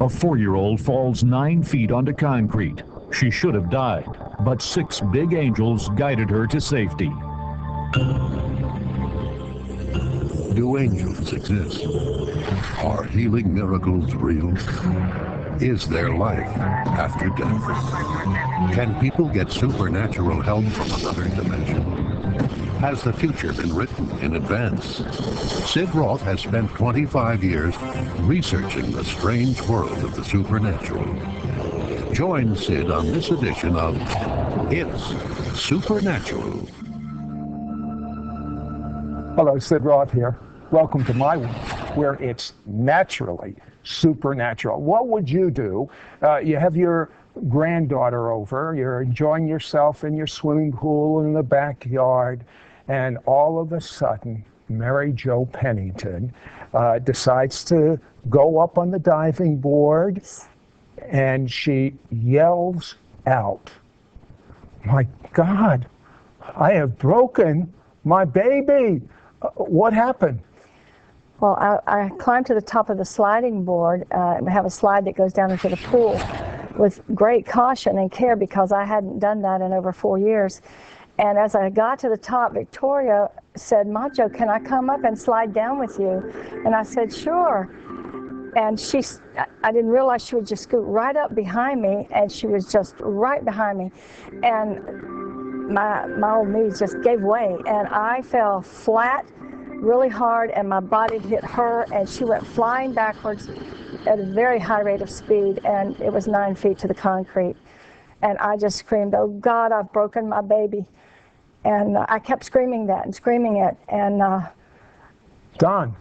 A 4-year-old falls 9 feet onto concrete. She should have died, but 6 big angels guided her to safety. Do angels exist? Are healing miracles real? Is there life after death? Can people get supernatural help from another dimension? Has the future been written in advance? Sid Roth has spent 25 years researching the strange world of the supernatural. Join Sid on this edition of It's Supernatural. Hello, Sid Roth here. Welcome to my world, where it's naturally supernatural. What would you do? You have your granddaughter over, you're enjoying yourself in your swimming pool in the backyard, and all of a sudden, Mary Jo Pennington decides to go up on the diving board, and she yells out, "My God, I have broken my baby." What happened? Well, I climbed to the top of the sliding board and have a slide that goes down into the pool with great caution and care because I hadn't done that in over 4 years. And as I got to the top, Victoria said, "Macho, can I come up and slide down with you?" And I said, "Sure." And I didn't realize she would just scoot right up behind me, and she was just right behind me. And my old knees just gave way, and I fell flat really hard, and my body hit her, and she went flying backwards at a very high rate of speed, and it was 9 feet to the concrete. And I just screamed, "Oh God, I've broken my baby." And I kept screaming that and screaming it. And Don,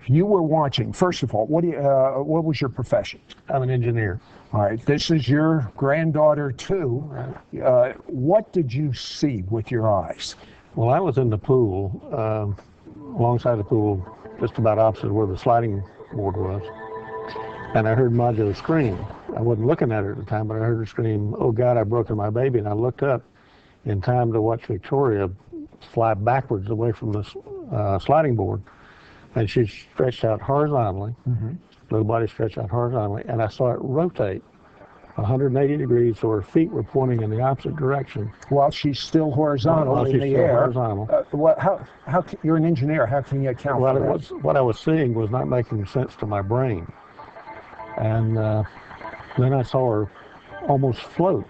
you were watching. First of all, what was your profession? I'm an engineer. All right, this is your granddaughter too. What did you see with your eyes? Well, I was in the pool, alongside the pool, just about opposite where the sliding board was. And I heard Majo scream. I wasn't looking at her at the time, but I heard her scream, "Oh God, I've broken my baby." And I looked up in time to watch Victoria fly backwards away from the sliding board. And she stretched out horizontally, little body stretched out horizontally, and I saw it rotate 180 degrees, so her feet were pointing in the opposite direction. While she's still horizontal in the air. Horizontal. You're an engineer, how can you account for that? What I was seeing was not making sense to my brain. And then I saw her almost float,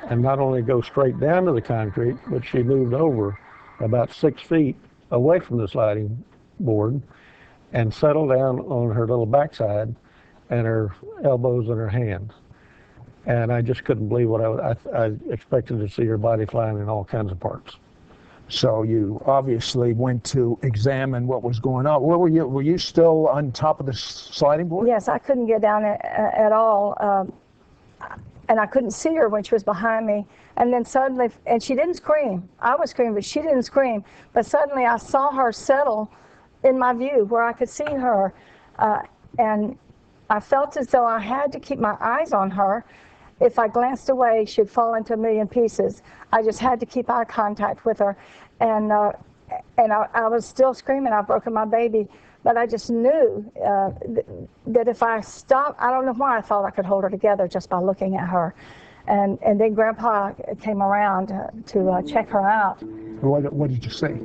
and not only go straight down to the concrete, but she moved over about 6 feet away from the sliding board and settled down on her little backside and her elbows and her hands. And I just couldn't believe what I expected to see her body flying in all kinds of parts. So you obviously went to examine what was going on. Where were you? Were you still on top of the sliding board? Yes, I couldn't get down at all. And I couldn't see her when she was behind me. And then suddenly, and she didn't scream. I was screaming, but she didn't scream. But suddenly I saw her settle in my view where I could see her. And I felt as though I had to keep my eyes on her. If I glanced away, she'd fall into a million pieces. I just had to keep eye contact with her. And I was still screaming, "I've broken my baby." But I just knew that if I stopped, I don't know why I thought I could hold her together just by looking at her. And then Grandpa came around to check her out. What did you say?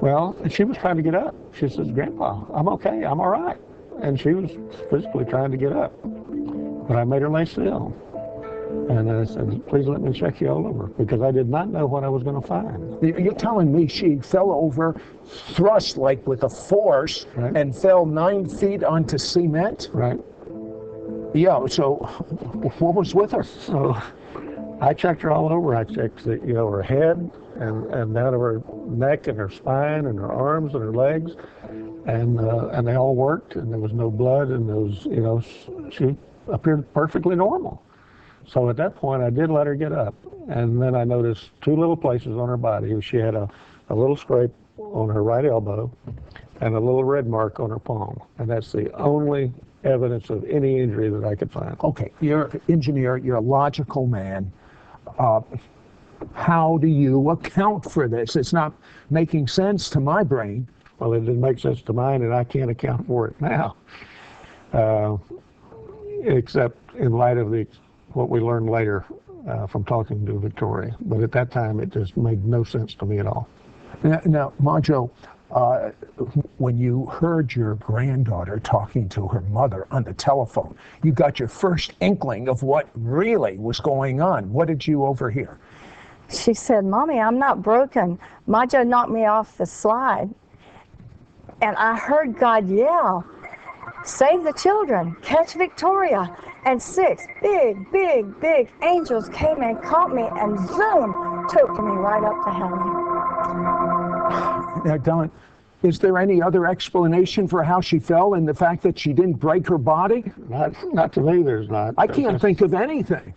Well, she was trying to get up. She says, "Grandpa, I'm okay, I'm all right." And she was physically trying to get up. But I made her lay still. And I said, "Please let me check you all over," because I did not know what I was going to find. You're telling me she fell over, thrust like with a force, right, and fell 9 feet onto cement? Right. Yeah, so what was with her? So I checked her all over. I checked her head and down to her neck and her spine and her arms and her legs. And they all worked, and there was no blood, and she appeared perfectly normal. So at that point, I did let her get up, and then I noticed 2 little places on her body. She had a little scrape on her right elbow and a little red mark on her palm, and that's the only evidence of any injury that I could find. Okay, you're an engineer, you're a logical man. How do you account for this? It's not making sense to my brain. Well, it didn't make sense to mine, and I can't account for it now. except in light of what we learned later from talking to Victoria. But at that time, it just made no sense to me at all. Now Majo, when you heard your granddaughter talking to her mother on the telephone, you got your first inkling of what really was going on. What did you overhear? She said, "Mommy, I'm not broken. Majo knocked me off the slide." And I heard God yell, "Save the children, catch Victoria." And 6 big, big, big angels came and caught me and zoom, took me right up to heaven. Now, Don, is there any other explanation for how she fell and the fact that she didn't break her body? Not to me, there's not. I can't think of anything.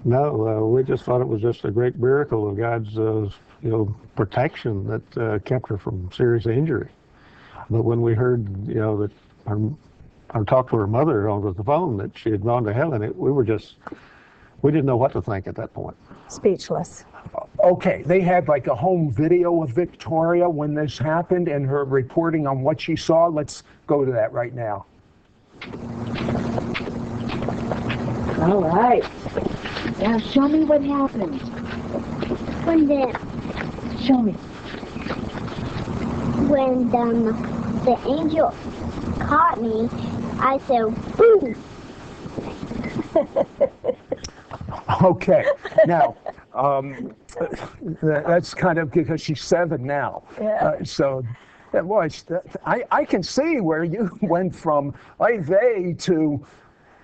No, we just thought it was just a great miracle of God's, protection that kept her from serious injury. But when we heard, that I talked to her mother over the phone that she had gone to heaven, we didn't know what to think at that point. Speechless. Okay, they had like a home video of Victoria when this happened and her reporting on what she saw. Let's go to that right now. All right. Now show me what happened. When Show me. the angel caught me, I said, "Boo!" Okay, now, that's kind of because she's 7 now. Yeah. So it was, I can see where you went from they to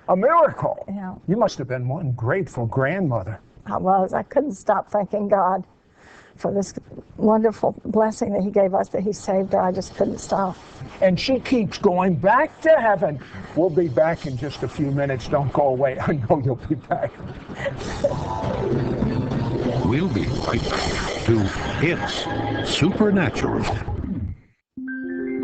a miracle. Yeah. You must have been one grateful grandmother. I was. I couldn't stop thanking God for this wonderful blessing that he gave us, that he saved her. I just couldn't stop. And she keeps going back to heaven. We'll be back in just a few minutes. Don't go away. I know you'll be back. We'll be right back to It's Supernatural.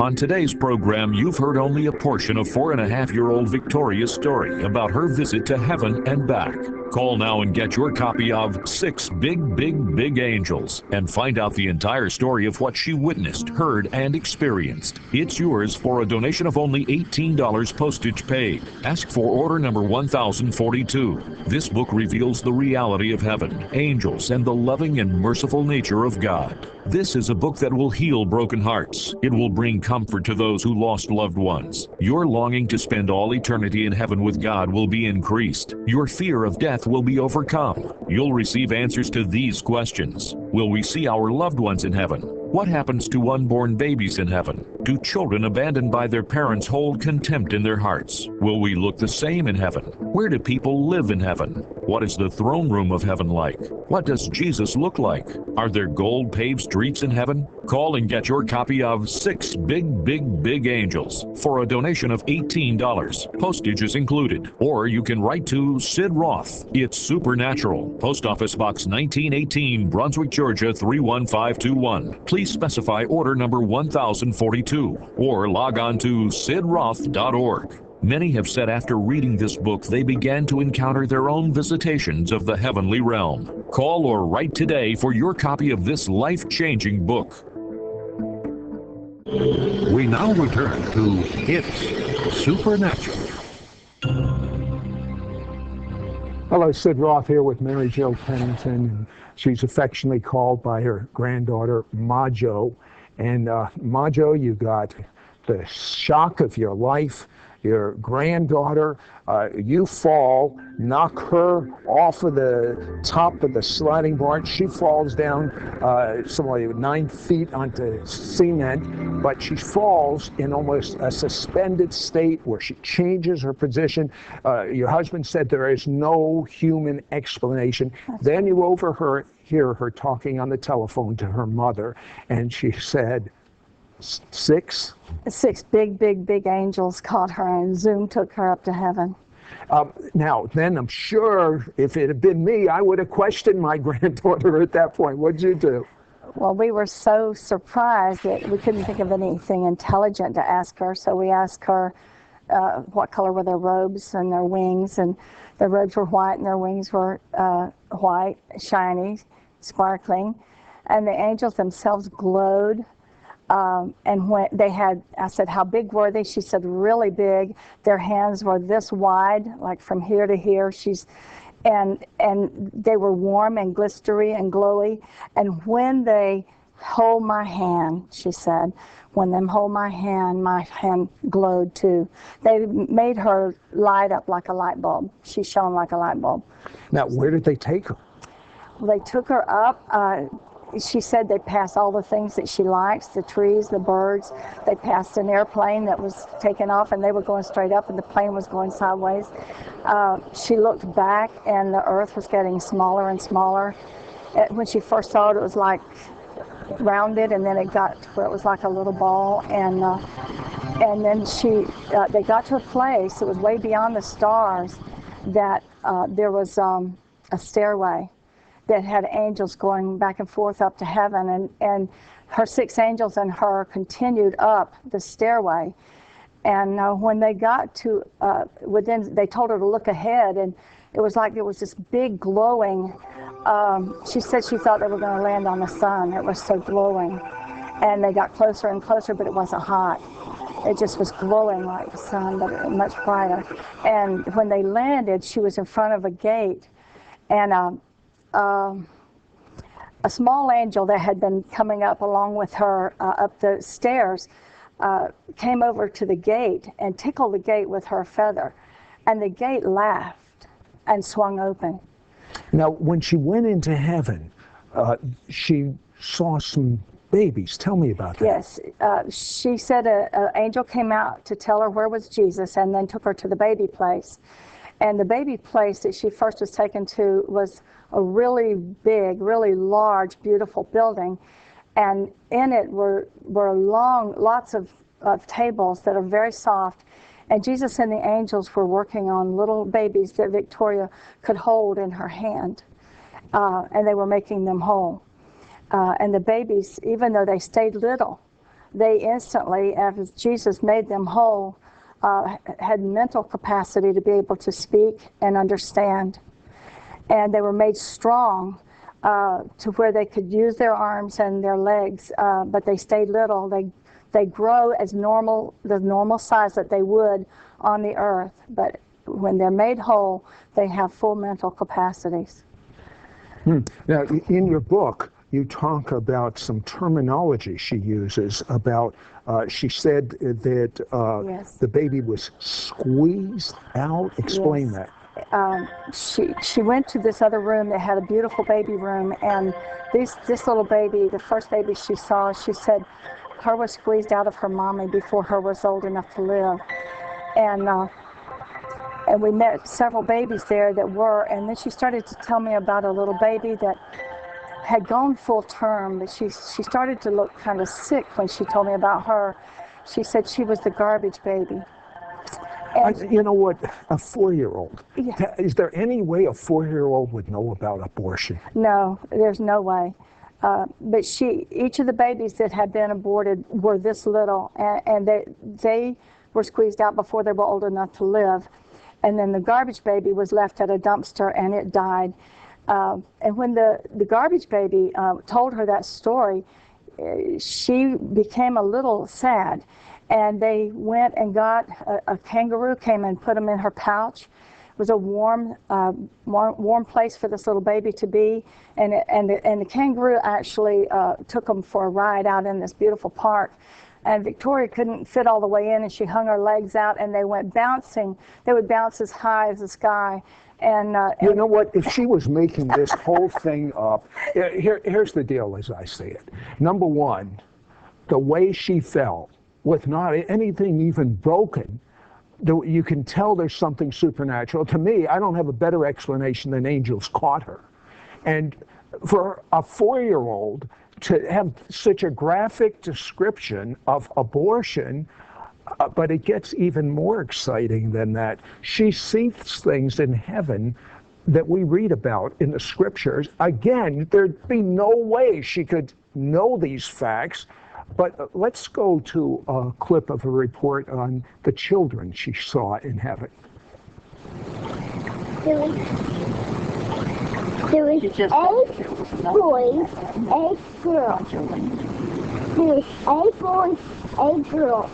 On today's program, you've heard only a portion of 4.5-year-old Victoria's story about her visit to heaven and back. Call now and get your copy of 6 Big, Big, Big Angels and find out the entire story of what she witnessed, heard, and experienced. It's yours for a donation of only $18 postage paid. Ask for order number 1042. This book reveals the reality of heaven, angels, and the loving and merciful nature of God. This is a book that will heal broken hearts. It will bring comfort to those who lost loved ones. Your longing to spend all eternity in heaven with God will be increased. Your fear of death will be overcome. You'll receive answers to these questions. Will we see our loved ones in heaven? What happens to unborn babies in heaven? Do children abandoned by their parents hold contempt in their hearts? Will we look the same in heaven? Where do people live in heaven? What is the throne room of heaven like? What does Jesus look like? Are there gold paved streets in heaven? Call and get your copy of 6 Big, Big, Big Angels for a donation of $18. Postage is included. Or you can write to Sid Roth. It's Supernatural. Post Office Box 1918, Brunswick, Georgia 31521. Please specify order number 1042 or log on to sidroth.org. Many have said after reading this book, they began to encounter their own visitations of the heavenly realm. Call or write today for your copy of this life-changing book. We now return to It's Supernatural. Hello, Sid Roth here with Mary Jo Pennington. She's affectionately called by her granddaughter, Majo. And Majo, you got the shock of your life. Your granddaughter, you fall, knock her off of the top of the sliding board. She falls down somewhere 9 feet onto cement, but she falls in almost a suspended state where she changes her position. Your husband said there is no human explanation. Then you hear her talking on the telephone to her mother, and she said, 6 big, big, big angels caught her and zoom took her up to heaven. Now, then I'm sure if it had been me, I would have questioned my granddaughter at that point. What'd you do? Well, we were so surprised that we couldn't think of anything intelligent to ask her, so we asked her what color were their robes and their wings, and their robes were white and their wings were white, shiny, sparkling, and the angels themselves glowed And when they had, I said, how big were they? She said, really big. Their hands were this wide, like from here to here. And they were warm and glistery and glowy. And when they hold my hand, she said, when they hold my hand glowed too. They made her light up like a light bulb. She shone like a light bulb. Now, where did they take her? Well, they took her up. She said they passed all the things that she likes, the trees, the birds. They passed an airplane that was taking off, and they were going straight up, and the plane was going sideways. She looked back, and the earth was getting smaller and smaller. When she first saw it, it was like rounded, and then it got to where it was like a little ball. And then they got to a place, it was way beyond the stars, that there was a stairway that had angels going back and forth up to heaven, and her 6 angels and her continued up the stairway. And when they got to they told her to look ahead, and it was like there was this big glowing. She said she thought they were going to land on the sun. It was so glowing, and they got closer and closer, but it wasn't hot. It just was glowing like the sun, but much brighter. And when they landed, she was in front of a gate, and a small angel that had been coming up along with her up the stairs came over to the gate and tickled the gate with her feather, and the gate laughed and swung open. Now, when she went into heaven, she saw some babies. Tell me about that. Yes, she said an angel came out to tell her where was Jesus, and then took her to the baby place. And the baby place that she first was taken to was a really big, really large, beautiful building. And in it were lots of tables that are very soft. And Jesus and the angels were working on little babies that Victoria could hold in her hand. And they were making them whole. And the babies, even though they stayed little, they instantly, as Jesus made them whole, had mental capacity to be able to speak and understand. And they were made strong to where they could use their arms and their legs, but they stayed little. They grow as the normal size that they would on the earth, but when they're made whole, they have full mental capacities. Now, in your book, you talk about some terminology she uses about, she said that Yes. the baby was squeezed out. Explain Yes. that. She went to this other room that had a beautiful baby room, and this little baby, the first baby she saw, she said her was squeezed out of her mommy before her was old enough to live. And we met several babies there that were, and then she started to tell me about a little baby that had gone full term, but she started to look kind of sick when she told me about her. She said she was the garbage baby. You know what? A 4-year-old. Yeah. Is there any way a 4-year-old would know about abortion? No, there's no way. But each of the babies that had been aborted were this little, and they were squeezed out before they were old enough to live. And then the garbage baby was left at a dumpster, and it died. And when the garbage baby told her that story, she became a little sad. And they went and got a kangaroo, came and put him in her pouch. It was a warm place for this little baby to be. And the kangaroo actually took him for a ride out in this beautiful park. And Victoria couldn't fit all the way in, and she hung her legs out, and they went bouncing. They would bounce as high as the sky. And you know what? If she was making this whole thing up, here's the deal as I see it. Number one, the way she fell, with not anything even broken, you can tell there's something supernatural. To me, I don't have a better explanation than angels caught her. And for a 4-year-old to have such a graphic description of abortion, but it gets even more exciting than that. She sees things in heaven that we read about in the scriptures. Again, there'd be no way she could know these facts. But let's go to a clip of a report on the children she saw in heaven. There was 8 boys, 8 girls. There's 8 boys, 8 girls.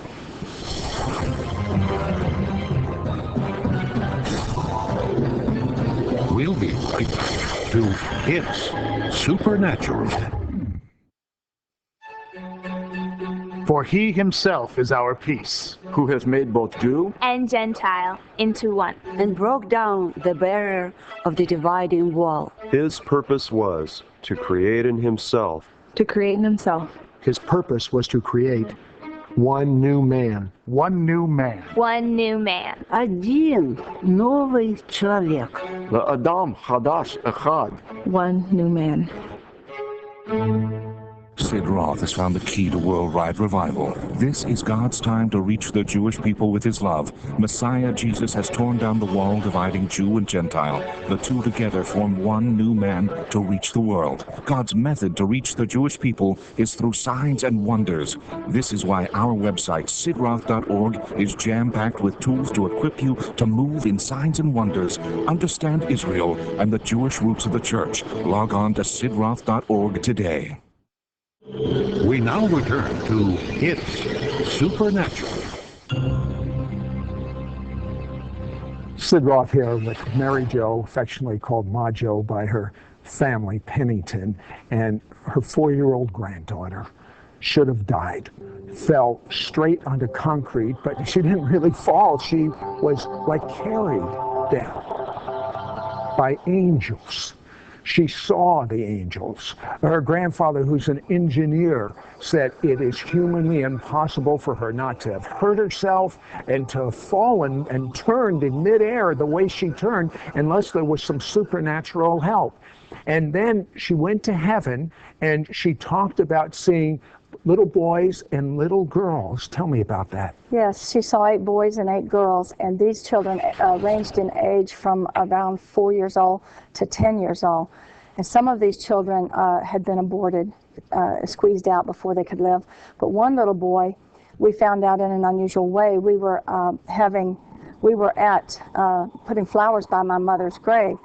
We'll be right back to It's Supernatural. For he himself is our peace, who has made both Jew and Gentile into one, and broke down the barrier of the dividing wall. His purpose was to create in himself. His purpose was to create one new man. one new man. one new man. Один новый человек. Adam Hadash Echad. One new man. Sid Roth has found the key to worldwide revival. This is God's time to reach the Jewish people with his love. Messiah Jesus has torn down the wall dividing Jew and Gentile. The two together form one new man to reach the world. God's method to reach the Jewish people is through signs and wonders. This is why our website, sidroth.org, is jam-packed with tools to equip you to move in signs and wonders, understand Israel and the Jewish roots of the church. Log on to sidroth.org today. We now return to It's Supernatural. Sid Roth here with Mary Jo, affectionately called Ma Jo by her family, Pennington, and her 4-year-old granddaughter should have died. Fell straight onto concrete, but she didn't really fall. She was like carried down by angels. She saw the angels. Her grandfather, who's an engineer, said it is humanly impossible for her not to have hurt herself and to have fallen and turned in midair the way she turned unless there was some supernatural help. And then she went to heaven and she talked about seeing little boys and little girls. Tell me about that. Yes, she saw 8 boys and 8 girls, and these children ranged in age from around 4 years old to 10 years old. And some of these children had been aborted, squeezed out before they could live. But one little boy, we found out in an unusual way. We were putting flowers by my mother's grave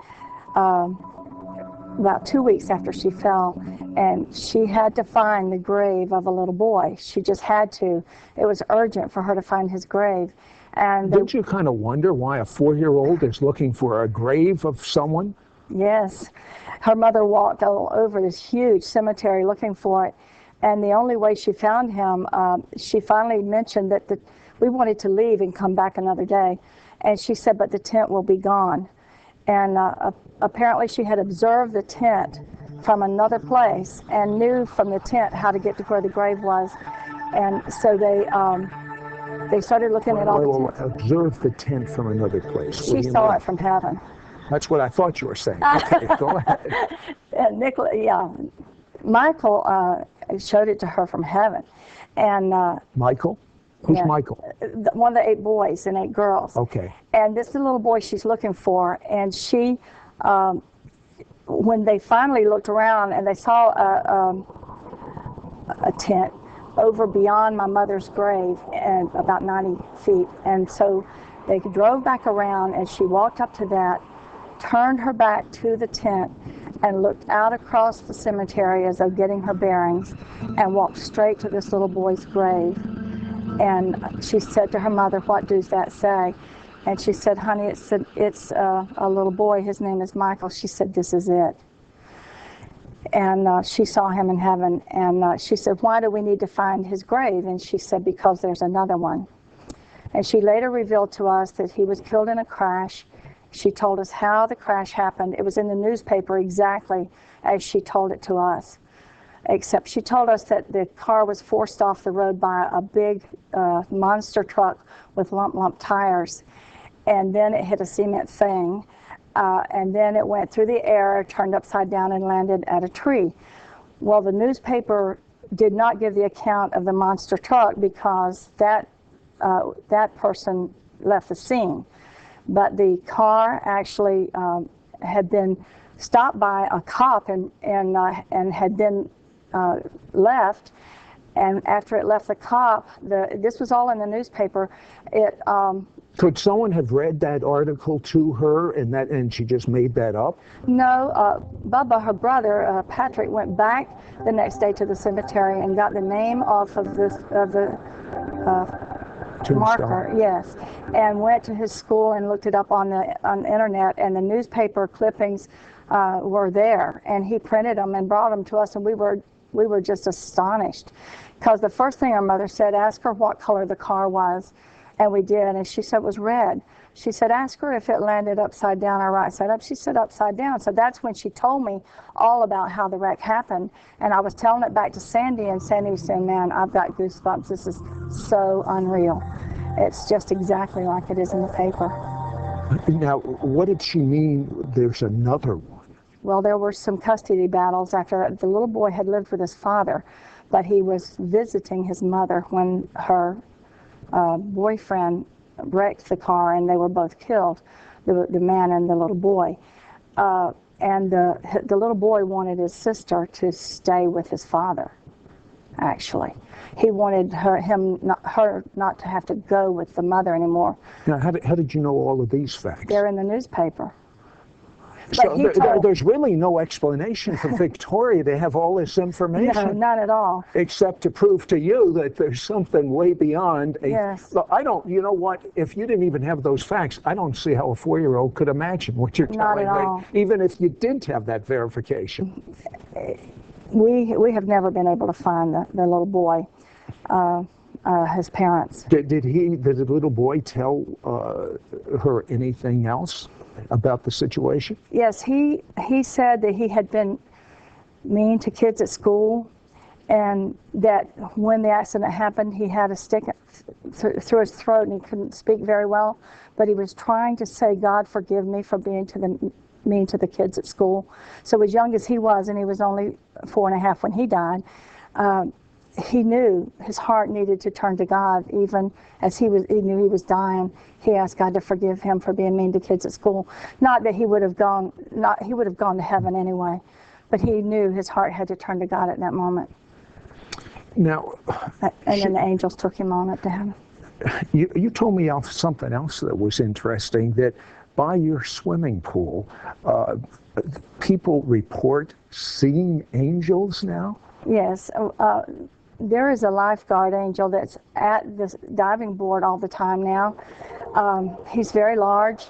about 2 weeks after she fell, and she had to find the grave of a little boy. She just had to. It was urgent for her to find his grave. And don't you kind of wonder why a 4-year-old is looking for a grave of someone? Yes. Her mother walked all over this huge cemetery looking for it, and the only way she found him, she finally mentioned that we wanted to leave and come back another day, and she said, but the tent will be gone. And apparently she had observed the tent from another place and knew from the tent how to get to where the grave was. And so they started looking at all the tents. Observe the tent from another place. She saw it from heaven. That's what I thought you were saying. Okay, go ahead. Michael showed it to her from heaven. And Michael? Who's Michael? One of the 8 boys and 8 girls. Okay. And this is the little boy she's looking for, and she, when they finally looked around and they saw a tent over beyond my mother's grave and about 90 feet, and so they drove back around, and she walked up to that, turned her back to the tent, and looked out across the cemetery as though getting her bearings, and walked straight to this little boy's grave. And she said to her mother, what does that say? And she said, honey, it's a little boy. His name is Michael. She said, this is it. And she saw him in heaven. And she said, why do we need to find his grave? And she said, because there's another one. And she later revealed to us that he was killed in a crash. She told us how the crash happened. It was in the newspaper exactly as she told it to us. Except she told us that the car was forced off the road by a big monster truck with lump tires. And then it hit a cement thing. And then it went through the air, turned upside down, and landed at a tree. Well, the newspaper did not give the account of the monster truck because that person left the scene. But the car actually had been stopped by a cop and had been left, and after it left the cop, this was all in the newspaper, it Could someone have read that article to her and she just made that up? No, Bubba, her brother, Patrick, went back the next day to the cemetery and got the name off of the marker, yes, and went to his school and looked it up on the internet, and the newspaper clippings were there, and he printed them and brought them to us, and we were just astonished, because the first thing our mother said, ask her what color the car was, and we did, and she said it was red. She said, ask her if it landed upside down or right side up. She said upside down. So that's when she told me all about how the wreck happened. And I was telling it back to Sandy, and Sandy was saying, man, I've got goosebumps. This is so unreal. It's just exactly like it is in the paper. Now, what did she mean there's another one? Well, there were some custody battles after that. The little boy had lived with his father, but he was visiting his mother when her boyfriend wrecked the car, and they were both killed, the man and the little boy. And the little boy wanted his sister to stay with his father, actually. He wanted her not to have to go with the mother anymore. Now, how did you know all of these facts? They're in the newspaper. So there's really no explanation for Victoria to have all this information. No, none at all. Except to prove to you that there's something way beyond a... Yes. Look, you know what, if you didn't even have those facts, I don't see how a 4-year-old could imagine what you're telling me. Not at all. Even if you did have that verification. We have never been able to find the little boy, his parents. Did the little boy tell her anything else about the situation? Yes, he said that he had been mean to kids at school, and that when the accident happened, he had a stick through his throat and he couldn't speak very well, but he was trying to say, God forgive me for being mean to the kids at school. So as young as he was, and he was only 4.5 when he died, he knew his heart needed to turn to God. Even as he knew he was dying, he asked God to forgive him for being mean to kids at school. Not that he would have gone to heaven anyway, but he knew his heart had to turn to God at that moment. Now, and then the angels took him on up to heaven. You told me something else that was interesting, that by your swimming pool, people report seeing angels now? Yes. There is a lifeguard angel that's at the diving board all the time now. He's very large.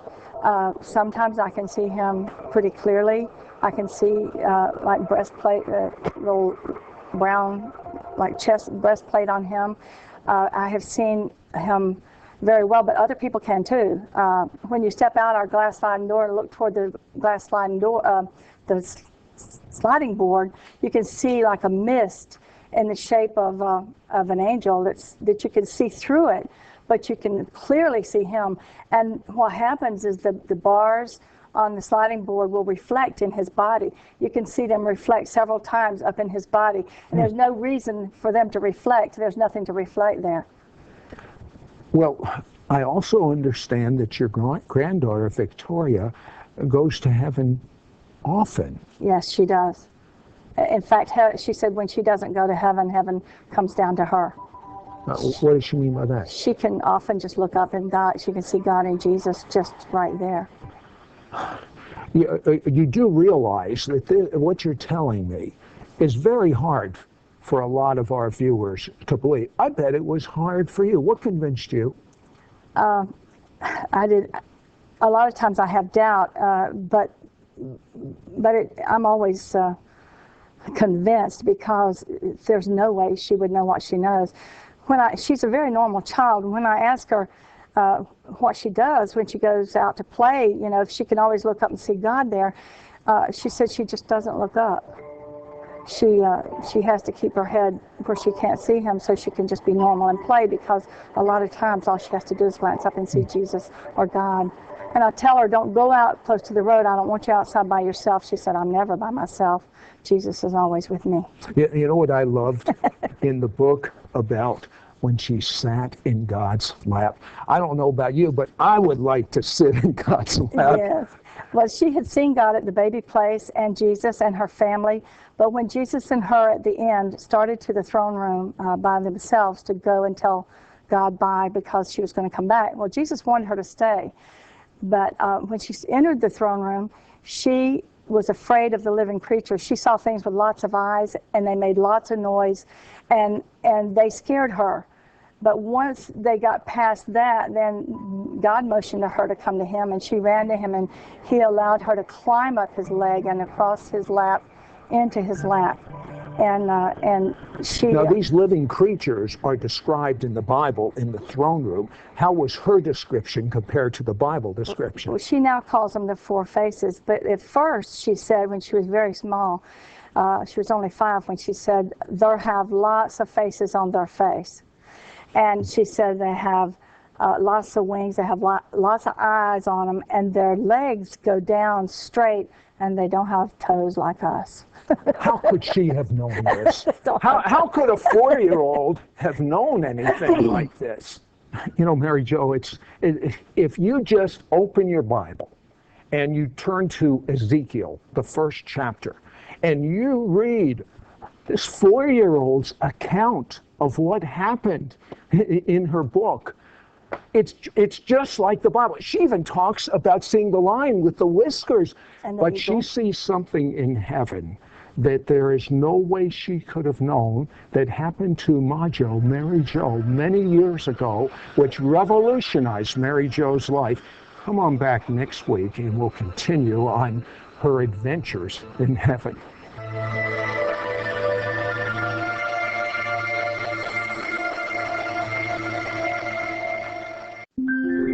Sometimes I can see him pretty clearly. I can see like breastplate, little brown like chest breastplate on him. I have seen him very well, but other people can too. When you step out our glass sliding door and look toward the glass sliding door, the sliding board, you can see like a mist in the shape of an angel that you can see through it, but you can clearly see him. And what happens is the bars on the sliding board will reflect in his body. You can see them reflect several times up in his body, and there's no reason for them to reflect. There's nothing to reflect there. Well, I also understand that your granddaughter, Victoria, goes to heaven often. Yes, she does. In fact, she said when she doesn't go to heaven, heaven comes down to her. What does she mean by that? She can often just look up and she can see God and Jesus just right there. You do realize that what you're telling me is very hard for a lot of our viewers to believe. I bet it was hard for you. What convinced you? I did. A lot of times I have doubt, but I'm always convinced, because there's no way she would know what she knows. She's a very normal child. When I ask her what she does when she goes out to play, if she can always look up and see God there, she said she just doesn't look up. She has to keep her head where she can't see him, so she can just be normal and play, because a lot of times all she has to do is glance up and see Jesus or God. And I tell her, don't go out close to the road. I don't want you outside by yourself. She said, I'm never by myself. Jesus is always with me. You know what I loved in the book about when she sat in God's lap? I don't know about you, but I would like to sit in God's lap. Yes. Well, she had seen God at the baby place and Jesus and her family, but when Jesus and her at the end started to the throne room by themselves to go and tell God by because she was going to come back. Well, Jesus wanted her to stay. But when she entered the throne room, she was afraid of the living creatures. She saw things with lots of eyes, and they made lots of noise, and they scared her. But once they got past that, then God motioned to her to come to him, and she ran to him, and he allowed her to climb up his leg and across his lap into his lap. And she... Now, these living creatures are described in the Bible in the throne room. How was her description compared to the Bible description? Well, she now calls them the four faces. But at first, she said, when she was very small, she was only 5, when she said, they have lots of faces on their face. And she said they have lots of wings, they have lots of eyes on them, and their legs go down straight, and they don't have toes like us. How could she have known this? How could a 4-year-old have known anything like this? You know, Mary Jo, if you just open your Bible and you turn to Ezekiel, the 1st chapter, and you read this 4-year-old's account of what happened in her book, it's just like the Bible. She even talks about seeing the lion with the whiskers, but she sees something in heaven that there is no way she could have known that happened to Mary Jo, many years ago, which revolutionized Mary Jo's life. Come on back next week and we'll continue on her adventures in heaven.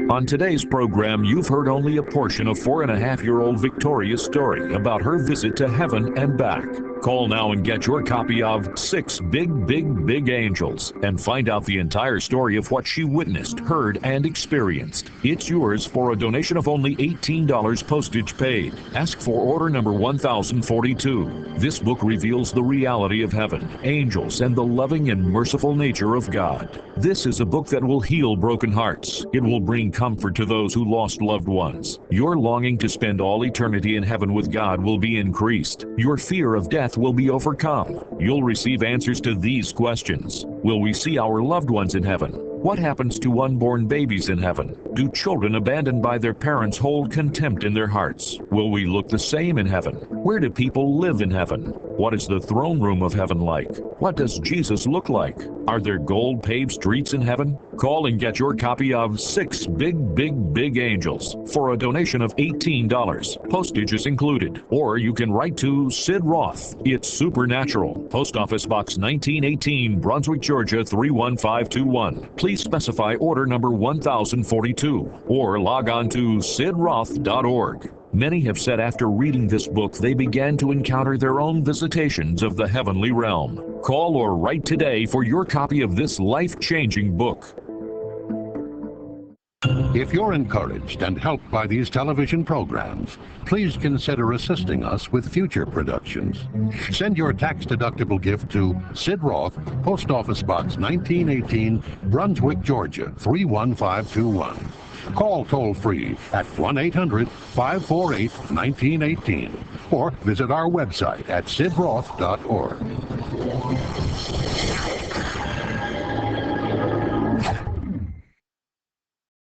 On today's program, you've heard only a portion of 4.5-year-old Victoria's story about her visit to heaven and back. Call now and get your copy of 6 Big Angels and find out the entire story of what she witnessed, heard, and experienced. It's yours for a donation of only $18 postage paid. Ask for order number 1042. This book reveals the reality of heaven, angels, and the loving and merciful nature of God. This is a book that will heal broken hearts. It will bring comfort to those who lost loved ones. Your longing to spend all eternity in heaven with God will be increased. Your fear of death will be overcome. You'll receive answers to these questions. Will we see our loved ones in heaven? What happens to unborn babies in heaven? Do children abandoned by their parents hold contempt in their hearts? Will we look the same in heaven? Where do people live in heaven? What is the throne room of heaven like? What does Jesus look like? Are there gold-paved streets in heaven? Call and get your copy of 6 Big Angels for a donation of $18. Postage is included. Or you can write to Sid Roth. It's Supernatural. Post Office Box 1918, Brunswick, Georgia 31521. Please specify order number 1042 or log on to sidroth.org. Many have said after reading this book, they began to encounter their own visitations of the heavenly realm. Call or write today for your copy of this life-changing book. If you're encouraged and helped by these television programs, please consider assisting us with future productions. Send your tax-deductible gift to Sid Roth, Post Office Box 1918, Brunswick, Georgia 31521. Call toll-free at 1-800-548-1918 or visit our website at sidroth.org.